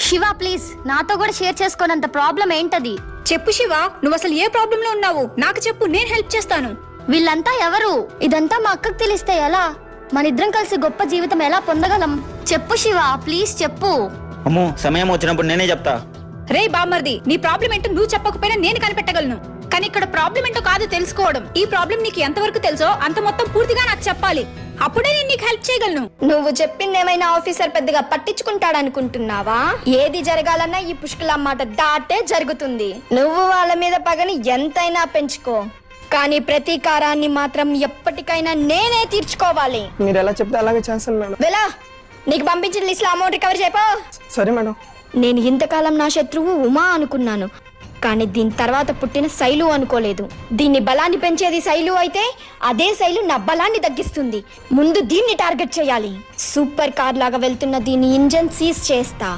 Shiva please నాతో కూడా share చేసుకోనంత problem ఏంటది? చెప్పు శివ, నువ్వు అసలు ఏ ప్రాబ్లం లో ఉన్నావు నాకు చెప్పు, నేను హెల్ప్ చేస్తాను. వీళ్ళంతా ఎవరు? ఇదంతా మా అక్కకు తెలిస్తే ఎలా? మనిద్దరం కలిసి గొప్ప జీవితం ఎలా పొందగలం? చెప్పు శివ ప్లీజ్ చెప్పు. అమ్మో, సమయం వచ్చినప్పుడు నేనే చెప్తా. రే బామ్మర్ది, నీ ప్రాబ్లం ఏంటో నువ్వు చెప్పకపోయినా నేను కనిపెట్టగలను. కానీ ఇక్కడ ప్రాబ్లం ఏంటో కాదు తెలుసుకోవడం. ఈ ప్రాబ్లం నీకు ఎంతవరకు తెలుసో అంత మొత్తం పూర్తిగా నాకు చెప్పాలి, అప్పుడే నేను నీకు హెల్ప్ చేయగలను. నువ్వు చెప్పిందేమైనా ఆఫీసర్ పెద్దగా పట్టించుకుంటాడనుకుంటున్నావా? ఏది జరగాలన్నా ఈ పుష్కల మాట దాటే జరుగుతుంది. నువ్వు వాళ్ళ మీద పగని ఎంతైనా పెంచుకో, కానీ ప్రతీకారాన్ని మాత్రం ఎప్పటికైనా నేనే తీర్చుకోవాలి. మీరు ఎలా చెప్తే అలాగే చేస్తాను మేడం. వెలా, నీకు పంపించిన లిస్ట్ లో అమౌంట్ రికవర్ చేయపో. సరే మేడం. నేను ఇంతకాలం నా శత్రువు ఉమా అనుకున్నాను, కానీ దీని తర్వాత పుట్టిన శైలు అనుకోలేదు. దీన్ని బలాన్ని పెంచేది శైలు అయితే అదే శైలు నా బలాన్ని తగ్గిస్తుంది. ముందు దీన్ని టార్గెట్ చేయాలి. సూపర్ కార్ లాగా వెళ్తున్న దీని ఇంజన్ సీజ్ చేస్తా.